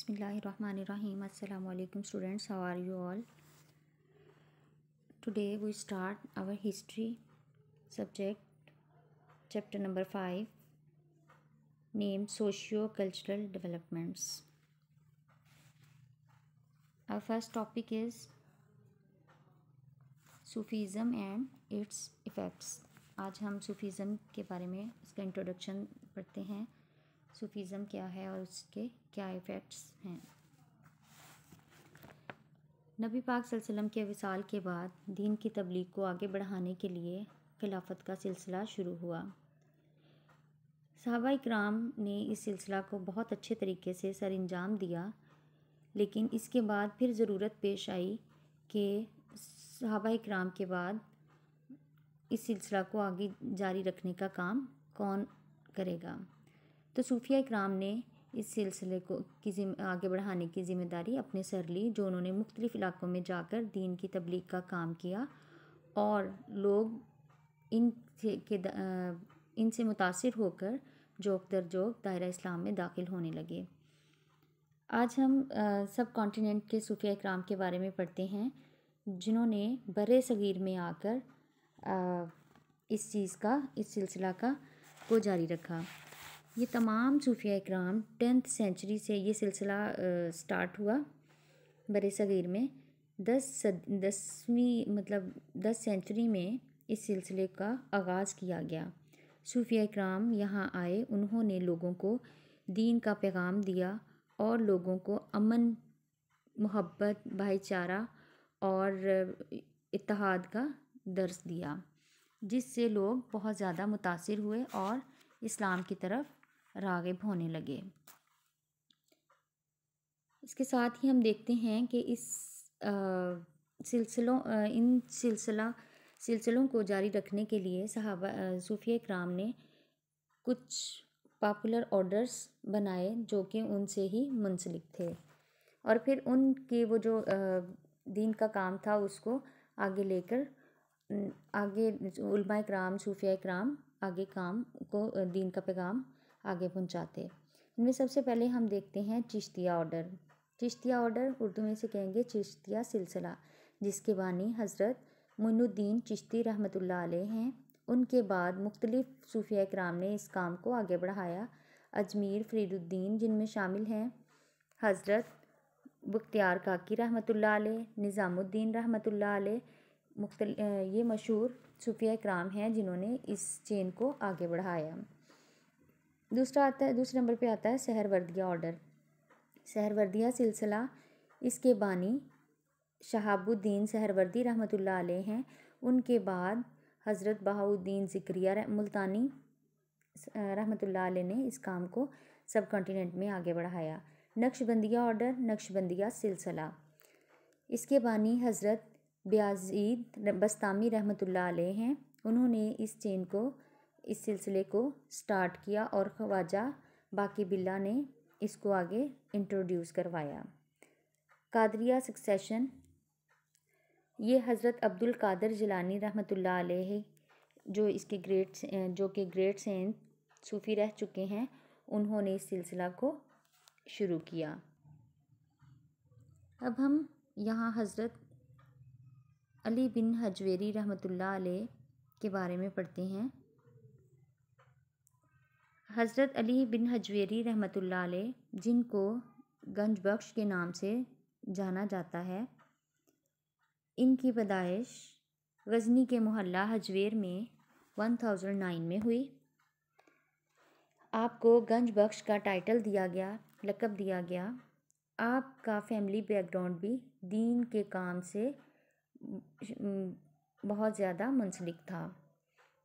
Bismillahirrahmanirrahim. Assalamu alaikum students. How are you all? Today we start our history subject, chapter number 5, named Socio-Cultural Developments. Our first topic is Sufism and its effects. आज हम Sufism के बारे में इसका introduction पढ़ते हैं. Sufism क्या है और उसके क्या इफ़ेक्ट्स हैं. नबी पाक सल्लल्लाहु अलैहि वसल्लम के विसाल के बाद दीन की तबलीग को आगे बढ़ाने के लिए खिलाफत का सिलसिला शुरू हुआ. सहाबा इकराम ने इस सिलसिला को बहुत अच्छे तरीके से सरअंजाम दिया, लेकिन इसके बाद फिर ज़रूरत पेश आई कि सहाबा इकराम के बाद इस सिलसिला को आगे जारी रखने का काम कौन करेगा. तो सूफिया इकराम ने इस सिलसिले को आगे बढ़ाने की ज़िम्मेदारी अपने सर ली, जो उन्होंने मुख्तलिफ़ इलाक़ों में जाकर दीन की तबलीग का काम किया और लोग इनसे मुतासिर होकर जोक दर जोक दायरा इस्लाम में दाखिल होने लगे. आज हम सब कॉन्टिनेंट के सूफिया इकराम के बारे में पढ़ते हैं, जिन्होंने बरे सगीर में आकर इस सिलसिला को जारी रखा. ये तमाम सूफिया इकराम 10th सेंचुरी से ये सिलसिला स्टार्ट हुआ. बरे सगीर में 10 सेंचुरी में इस सिलसिले का आगाज़ किया गया. सूफिया इकराम यहाँ आए, उन्होंने लोगों को दीन का पैगाम दिया और लोगों को अमन, मोहब्बत, भाईचारा और इत्तेहाद का दर्स दिया, जिससे लोग बहुत ज़्यादा मुतासिर हुए और इस्लाम की तरफ राग़िब होने लगे. इसके साथ ही हम देखते हैं कि इस सिलसिलों को जारी रखने के लिए सूफिया इकराम ने कुछ पॉपुलर ऑर्डर्स बनाए जो कि उनसे ही मुंसलिक थे, और फिर उनके वो जो दीन का काम था उसको आगे लेकर उलमा इकराम, सूफिया इकराम आगे काम को, दीन का पैगाम आगे पहुंचाते. इनमें सबसे पहले हम देखते हैं चिश्तिया ऑर्डर. चिश्तिया ऑर्डर उर्दू में से कहेंगे चिश्तिया सिलसिला, जिसके बानी हज़रत मोइनुद्दीन चिश्ती रहमतुल्लाह अलैह हैं. उनके बाद मुख्तलिफ़ सूफिया इकराम ने इस काम को आगे बढ़ाया. अजमीर फरीदुद्दीन, जिनमें शामिल हैं हज़रत बख्तियार काकी रहमतुल्लाह अलैह, निज़ामुद्दीन रहमतुल्लाह अलैह, ये मशहूर सूफिया इकराम हैं जिन्होंने इस चेन को आगे बढ़ाया. दूसरे नंबर पे आता है सहरवर्दिया ऑर्डर. सहरवर्दिया सिलसिला, इसके बानी शहाबुद्दीन सहरवर्दी रहमतुल्लाह अलैह हैं. उनके बाद हज़रत बहाउद्दीन ज़िक्रिया मुल्तानी रहमतुल्लाह अलैह ने इस काम को सब कॉन्टिनेंट में आगे बढ़ाया. नक्शबंदिया ऑर्डर, नक्शबंदिया सिलसिला, इसके बानी हज़रत बायज़ीद बस्तामी रहमतुल्लाह अलैह हैं. उन्होंने इस सिलसिले को स्टार्ट किया और ख्वाजा बाकी बिल्ला ने इसको आगे इंट्रोड्यूस करवाया. कादरिया सक्सेशन, ये हज़रत अब्दुल कादिर जिलानी रहमतुल्लाह अलैह जो कि ग्रेट सेंट सूफ़ी रह चुके हैं, उन्होंने इस सिलसिला को शुरू किया. अब हम यहाँ हज़रत अली बिन हजवेरी रहमतुल्लाह अलैह के बारे में पढ़ते हैं. हज़रत अली बिन हजवेरी रहमतुल्लाह अलैह, जिनको गंज बख्श के नाम से जाना जाता है, इनकी पैदाइश गज़नी के मोहल्ला हजवेर में 1009 में हुई. आपको गंज बख्श का टाइटल दिया गया, लक़ब दिया गया. आपका फैमिली बैकग्राउंड भी दीन के काम से बहुत ज़्यादा मुंसलिक था.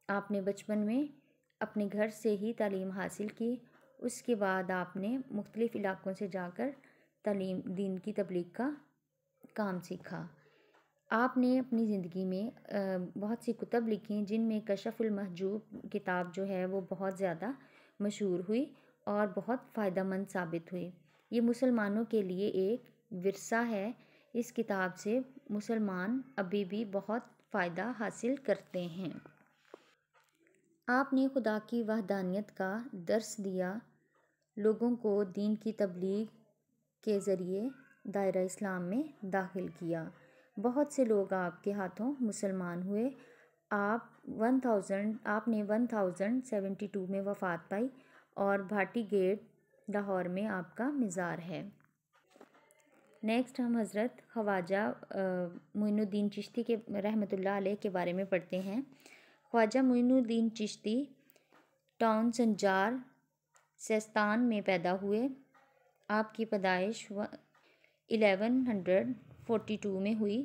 आपने बचपन में अपने घर से ही तालीम हासिल की. उसके बाद आपने मुख्तलिफ़ इलाक़ों से जाकर दीन की तबलीग का काम सीखा. आपने अपनी ज़िंदगी में बहुत सी कुतब लिखी, जिनमें कशफ़ुल महजूब किताब जो है वो बहुत ज़्यादा मशहूर हुई और बहुत फ़ायदेमंद साबित हुई. ये मुसलमानों के लिए एक विरसा है. इस किताब से मुसलमान अभी भी बहुत फ़ायदा हासिल करते हैं. आपने खुदा की वहदानियत का दर्स दिया, लोगों को दीन की तबलीग के ज़रिए दायरा इस्लाम में दाखिल किया। बहुत से लोग आपके हाथों मुसलमान हुए। आपने 1072 में वफ़ात पाई और भाटी गेट लाहौर में आपका मज़ार है। नेक्स्ट हम हज़रत ख्वाजा मोइनुद्दीन चिश्ती के रहमतुल्लाह अलैह के बारे में पढ़ते हैं। ख्वाजा मोइनुद्दीन चिश्ती टाउन संजार सिस्तान में पैदा हुए। आपकी पैदाइश 1142 में हुई।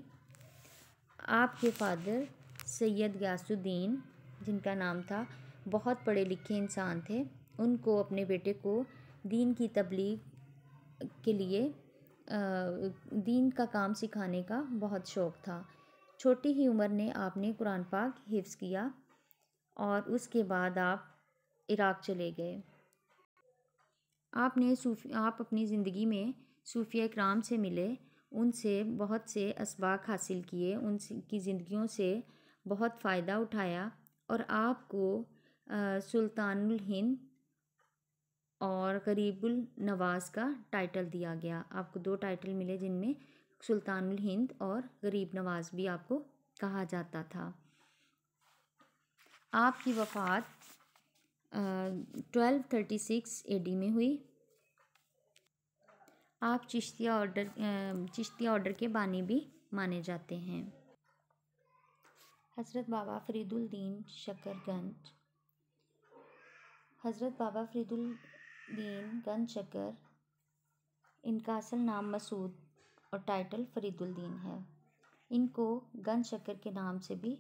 आपके फादर सैयद गयासुद्दीन, जिनका नाम था, बहुत पढ़े लिखे इंसान थे। उनको अपने बेटे को दीन की तबलीग के लिए दीन का काम सिखाने का बहुत शौक़ था। छोटी ही उम्र में आपने कुरान पाक हिफ्ज़ किया और उसके बाद आप इराक़ चले गए। आप अपनी ज़िंदगी में सूफिया इकराम से मिले, उनसे बहुत से असबाक हासिल किए, उनकी ज़िंदगियों से बहुत फ़ायदा उठाया और आपको सुल्तानुल हिंद और गरीबुल नवाज़ का टाइटल दिया गया। आपको 2 टाइटल मिले, जिनमें सुल्तानुल हिंद और गरीब नवाज़ भी आपको कहा जाता था। आपकी वफ़ात 1236 AD में हुई। आप चिश्तिया ऑर्डर के बानी भी माने जाते हैं। हज़रत बाबा फ़रीदुद्दीन शकरगंज। हज़रत बाबा फ़रीदुद्दीन गंज शक्कर, इनका असल नाम मसूद और टाइटल फ़रीदुद्दीन है। इनको गंज शक्कर के नाम से भी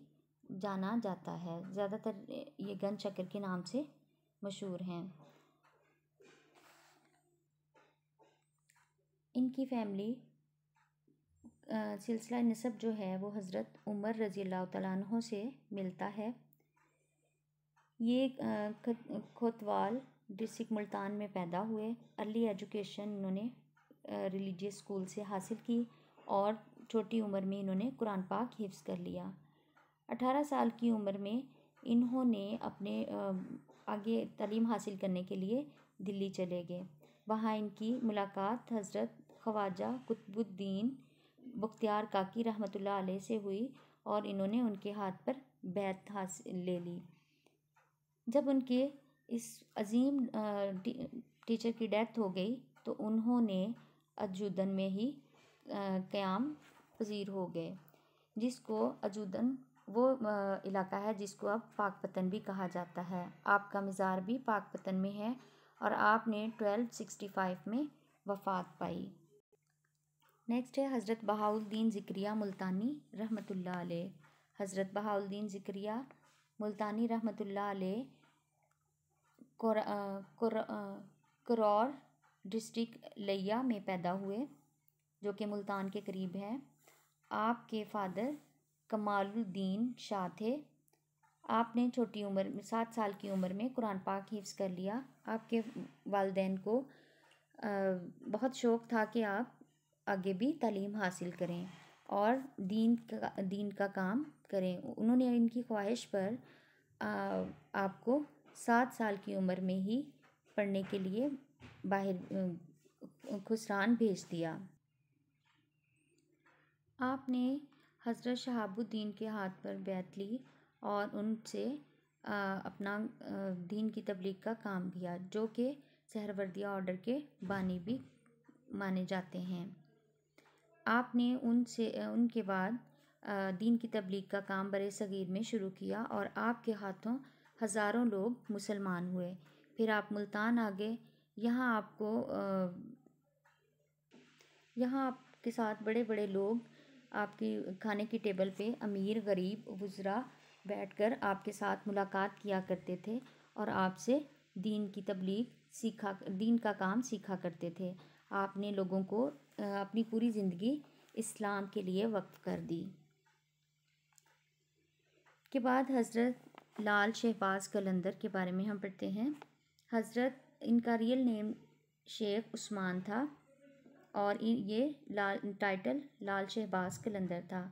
जाना जाता है। ज़्यादातर ये गंज शक्कर के नाम से मशहूर हैं। इनकी फैमिली सिलसिला नसब जो है वो हज़रत उमर रज़ी अल्लाह तआला अन्हो से मिलता है। ये कोतवाल डिस्ट्रिक्ट मुल्तान में पैदा हुए। अर्ली एजुकेशन इन्होंने रिलीजियस स्कूल से हासिल की और छोटी उम्र में इन्होंने कुरान पाक हिफ्ज़ कर लिया। 18 साल की उम्र में इन्होंने अपने आगे तालीम हासिल करने के लिए दिल्ली चले गए। वहाँ इनकी मुलाकात हज़रत ख्वाजा कुतुबुद्दीन बख्तियार काकी रहमतुल्लाह अलैह से हुई और इन्होंने उनके हाथ पर बैत हासिल ले ली। जब उनके इस अजीम टीचर की डेथ हो गई तो उन्होंने अजूदन में ही क़याम पज़ीर हो गए, जिसको अजूदन वो इलाका है जिसको अब पाकपतन भी कहा जाता है। आपका मज़ार भी पाकपतन में है और आपने 1265 में वफ़ात पाई। नेक्स्ट है हज़रत बहाउद्दीन ज़िक्रिया मुल्तानी रहमतुल्लाह अलैह। हज़रत बहाउद्दीन ज़िक्रिया मुल्तानी रहमतुल्लाह अलैह करौर डिस्ट्रिक्ट लिया में पैदा हुए, जो कि मुल्तान के करीब है। आपके फादर कमालुद्दीन शाह थे। आपने छोटी उम्र में 7 साल की उम्र में कुरान पाक हिफ्ज़ कर लिया। आपके वालिदैन को बहुत शौक़ था कि आप आगे भी तालीम हासिल करें और दीन का काम करें। उन्होंने इनकी ख्वाहिश पर आपको 7 साल की उम्र में ही पढ़ने के लिए बाहर खुसरान भेज दिया। आपने हज़रत शहाबुद्दीन के हाथ पर बैत ली और उनसे अपना दीन की तबलीग का काम किया, जो कि सहरवर्दिया ऑर्डर के बानी भी माने जाते हैं। आपने उनके बाद दीन की तबलीग का काम बरे सगीर में शुरू किया और आपके हाथों हज़ारों लोग मुसलमान हुए। फिर आप मुल्तान आ गए। यहाँ आपके साथ बड़े बड़े लोग आपकी खाने की टेबल पे अमीर गरीब वुज़रा बैठकर आपके साथ मुलाकात किया करते थे और आपसे दीन की तबलीग दीन का काम सीखा करते थे। आपने लोगों को अपनी पूरी ज़िंदगी इस्लाम के लिए वक्फ कर दी। के बाद हज़रत लाल शहबाज कलंदर के बारे में हम पढ़ते हैं। हज़रत इनका रियल नेम शेख उस्मान था और ये टाइटल लाल शहबाज कलंदर था।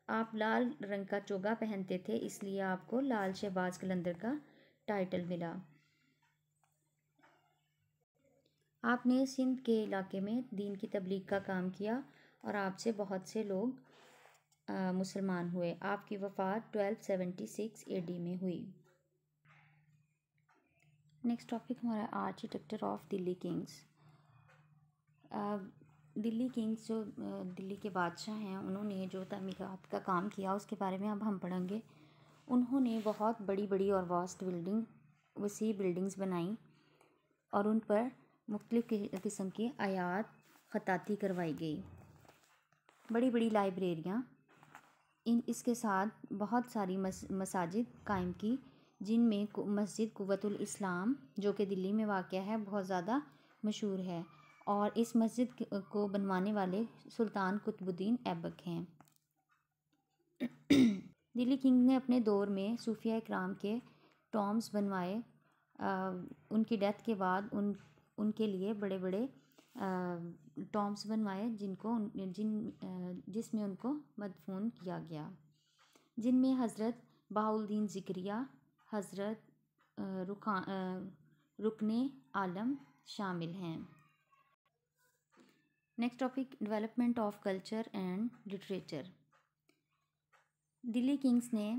आप लाल रंग का चोगा पहनते थे, इसलिए आपको लाल शहबाज कलंदर का टाइटल मिला। आपने सिंध के इलाके में दीन की तबलीग का काम किया और आपसे बहुत से लोग मुसलमान हुए। आपकी वफ़ात 1276 AD में हुई। नेक्स्ट टॉपिक हमारा architecture of Delhi Kings. Delhi Kings जो दिल्ली के बादशाह हैं, उन्होंने जो तमीरात का काम किया उसके बारे में अब हम पढ़ेंगे। उन्होंने बहुत बड़ी बड़ी और वास्ट वसी बिल्डिंग्स बनाई और उन पर मुख्तलिफ़ किस्म की आयात ख़ताती करवाई गई। बड़ी बड़ी लाइब्रेरियाँ, इसके साथ बहुत सारी मसाजिद कायम की, जिनमें मस्जिद कुव्वतुल इस्लाम जो कि दिल्ली में वाक़या है बहुत ज़्यादा मशहूर है और इस मस्जिद को बनवाने वाले सुल्तान कुतुबुद्दीन ऐबक हैं। दिल्ली किंग ने अपने दौर में सूफिया इकराम के टॉम्स बनवाए। उनकी डेथ के बाद उनके लिए बड़े बड़े टॉम्स बनवाए जिसमें उनको मदफून किया गया, जिनमें हज़रत बहाउद्दीन ज़िक्रिया, हज़रत रुकने आलम शामिल हैं। Next topic, development of culture and literature. Delhi Kings ने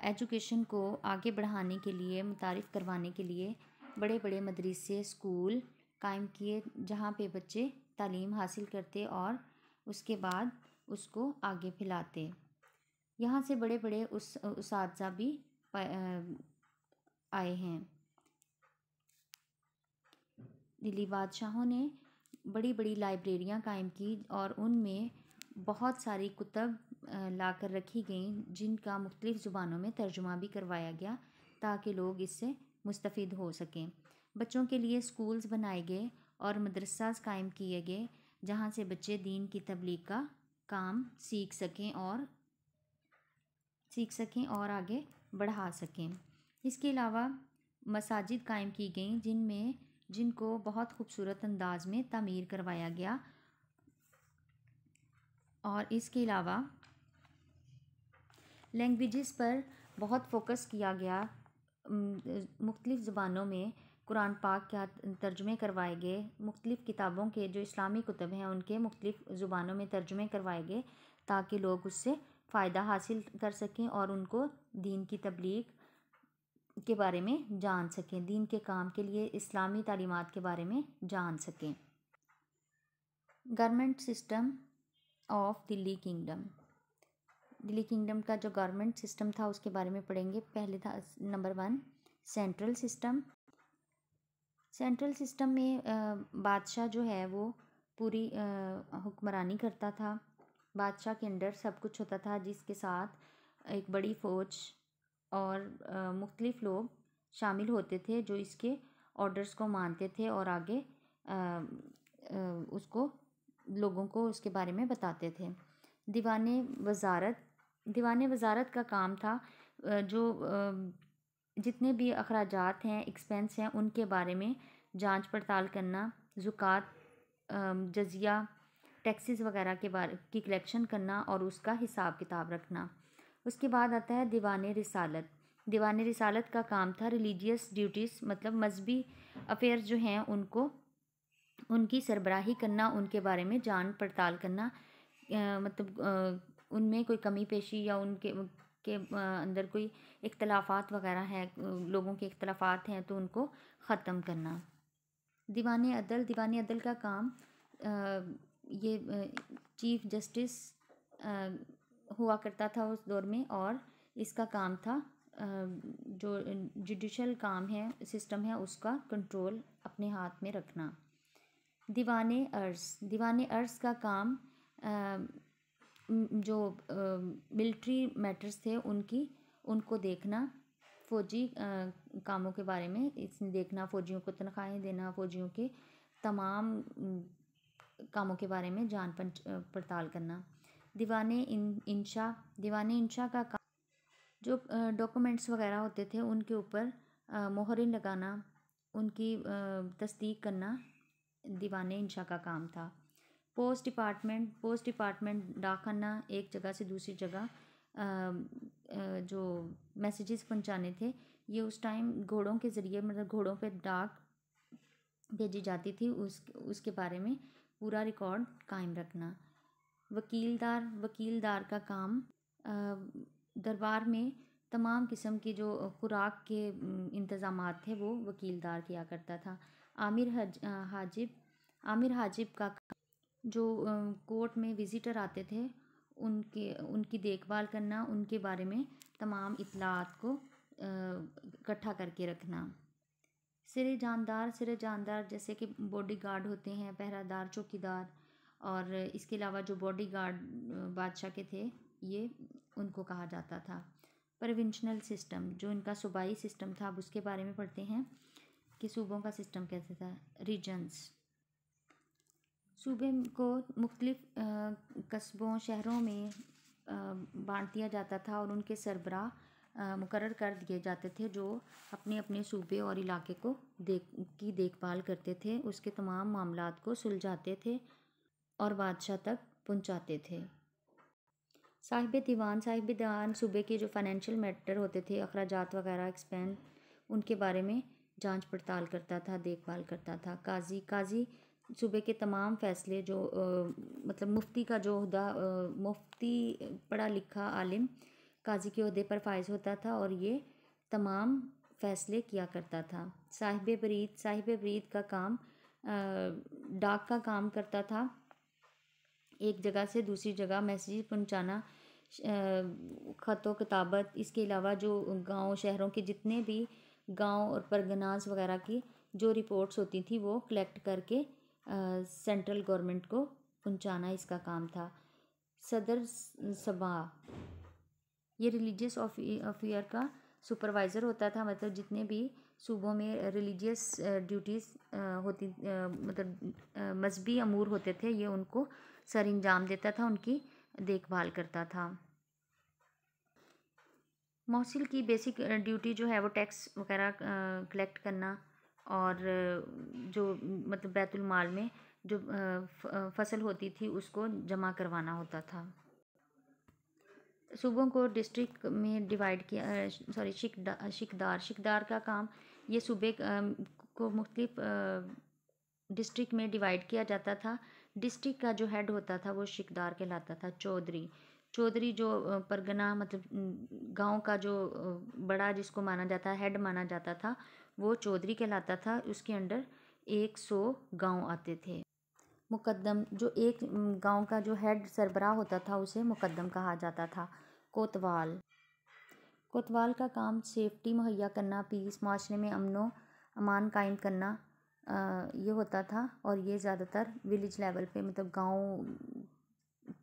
एजुकेशन को आगे बढ़ाने के लिए, मुतारिफ़ करवाने के लिए बड़े बड़े मदरसे, स्कूल कायम किए, जहाँ पे बच्चे तालीम हासिल करते और उसके बाद उसको आगे फैलाते। यहाँ से बड़े बड़े उस्ताद भी आए हैं। दिल्ली बादशाहों ने बड़ी बड़ी लाइब्रेरियाँ कायम की और उनमें बहुत सारी कुतब ला कर रखी गई, जिनका मुख्तलिफ़ ज़ुबानों में तर्जुमा भी करवाया गया ताकि लोग इससे मुस्तफ़िद हो सकें। बच्चों के लिए स्कूल्स बनाए गए और मदरसास कायम किए गए, जहाँ से बच्चे दीन की तबलीग का काम सीख सकें और आगे बढ़ा सकें। इसके अलावा मसाजिद कायम की गई, जिनको बहुत खूबसूरत अंदाज में तामीर करवाया गया और इसके अलावा लैंग्वेजेस पर बहुत फोकस किया गया। मुख्तलिफ़ ज़ुबानों में कुरान पाक के तर्जुमे करवाए गए। मुख्तलिफ़ किताबों के जो इस्लामी कुतब हैं उनके मुख्तलिफ़ ज़ुबानों में तर्जुमे करवाए गए ताकि लोग उससे फ़ायदा हासिल कर सकें और उनको दीन की तबलीग के बारे में जान सकें, दीन के काम के लिए इस्लामी तालीमात के बारे में जान सकें। Government system of Delhi kingdom. Delhi kingdom का जो गवर्नमेंट सिस्टम था उसके बारे में पढ़ेंगे। पहले था number 1 central system. Central system में बादशाह जो है वो पूरी हुक्मरानी करता था। बादशाह के अंडर सब कुछ होता था, जिसके साथ एक बड़ी फ़ौज और मुख्तलिफ़ लोग शामिल होते थे जो इसके ऑर्डर्स को मानते थे और आगे उसको लोगों को उसके बारे में बताते थे। दीवाने वज़ारत का काम था जो जितने भी अखराजात हैं, एक्सपेंस हैं, उनके बारे में जांच पड़ताल करना, ज़ुकात, जजिया, टैक्सेस वगैरह की कलेक्शन करना और उसका हिसाब किताब रखना। उसके बाद आता है दीवाने रिसालत। दीवाने रिसालत का काम था रिलीजियस ड्यूटीज़, मतलब मजहबी अफेयर्स जो हैं उनकी सरबराही करना, उनके बारे में जांच पड़ताल करना, मतलब उनमें कोई कमी पेशी या उनके अंदर कोई इख्तलाफात वगैरह है, लोगों के इख्तलाफात हैं तो उनको ख़त्म करना। दीवाने अदल का काम ये चीफ जस्टिस हुआ करता था उस दौर में और इसका काम था जो जुडिशल काम है, सिस्टम है, उसका कंट्रोल अपने हाथ में रखना। दीवाने अर्ज़ का काम जो मिलिट्री मैटर्स थे उनको देखना, फ़ौजी कामों के बारे में इसमें देखना, फ़ौजियों को तनख्वाहें देना, फ़ौजियों के तमाम कामों के बारे में जान पड़ताल करना। दीवाने इंशा का काम जो डॉक्यूमेंट्स वगैरह होते थे उनके ऊपर मोहरें लगाना, उनकी तस्दीक करना दीवाने इंशा का काम था। पोस्ट डिपार्टमेंट डाकखाना एक जगह से दूसरी जगह जो मैसेजेस पहुंचाने थे, ये उस टाइम घोड़ों के ज़रिए, मतलब घोड़ों पे डाक भेजी जाती थी उसके बारे में पूरा रिकॉर्ड कायम रखना। वकीलदार का काम दरबार में तमाम किस्म की जो खुराक के इंतज़ामात थे वो वकीलदार किया करता था। आमिर हाजिब का जो कोर्ट में विज़िटर आते थे उनकी देखभाल करना, उनके बारे में तमाम इत्तलात को इकट्ठा करके रखना। सिरे जानदार जैसे कि बॉडीगार्ड होते हैं, पहरादार, चौकीदार, और इसके अलावा जो बॉडीगार्ड बादशाह के थे ये उनको कहा जाता था। प्रोविंशनल सिस्टम, जो इनका सूबाई सिस्टम था, अब उसके बारे में पढ़ते हैं कि सूबों का सिस्टम कैसे था। रीजन्स, सूबे को मुख्तलिफ कस्बों, शहरों में बांट दिया जाता था और उनके सरबराह मुकर्रर कर दिए जाते थे जो अपने अपने सूबे और इलाके को देखभाल करते थे, उसके तमाम मामलात को सुलझाते थे और बादशाह तक पहुंचाते थे। साहिब दीवान सूबे के जो फाइनेंशियल मैटर होते थे, अखराजात वगैरह, एक्सपेंस, उनके बारे में जांच पड़ताल करता था, देखभाल करता था। काजी सूबे के तमाम फ़ैसले जो मतलब मुफ्ती का जो ओहदा, मुफ्ती पढ़ा लिखा आलिम काजी के ओहदे पर फाइज होता था और ये तमाम फ़ैसले किया करता था। साहिब बरीद का काम डाक का काम करता था, एक जगह से दूसरी जगह मैसेज पहुंचाना, ख़तों किताबत। इसके अलावा जो गांव शहरों के जितने भी गांव और परगनास वगैरह की जो रिपोर्ट्स होती थी वो कलेक्ट करके सेंट्रल गवर्नमेंट को पहुंचाना इसका काम था। सदर सभा, ये रिलीजियस अफेयर का सुपरवाइज़र होता था, मतलब जितने भी सूबों में रिलीजियस ड्यूटीज़ होती, मतलब मजहबी अमूर होते थे, ये उनको सर अंजाम देता था, उनकी देखभाल करता था। मौसिल की बेसिक ड्यूटी जो है वो टैक्स वगैरह कलेक्ट करना और जो मतलब बैतुल माल में जो फसल होती थी उसको जमा करवाना होता था। सूबों को डिस्ट्रिक्ट में डिवाइड किया, शिकदार का काम, ये सूबे को मुख्तलिफ डिस्ट्रिक्ट में डिवाइड किया जाता था। डिस्ट्रिक्ट का जो हेड होता था वो शिकदार कहलाता था। चौधरी जो परगना मतलब गांव का जो बड़ा जिसको माना जाता है, हेड माना जाता था, वो चौधरी कहलाता था। उसके अंडर 100 गांव आते थे। मुकद्दम, जो एक गांव का जो हेड सरबराह होता था उसे मुकद्दम कहा जाता था। कोतवाल का काम सेफ्टी मुहैया करना, पीस, माशरे में अमनो अमान कायम करना ये होता था और ये ज़्यादातर विलेज लेवल पे मतलब गांव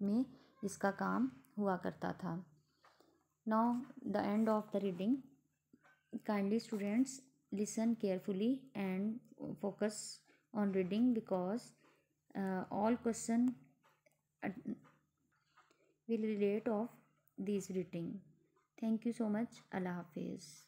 में इसका काम हुआ करता था। Now the end of the reading. Kindly students listen carefully and focus on reading because all question will relate of this reading. Thank you so much. Allah Hafiz.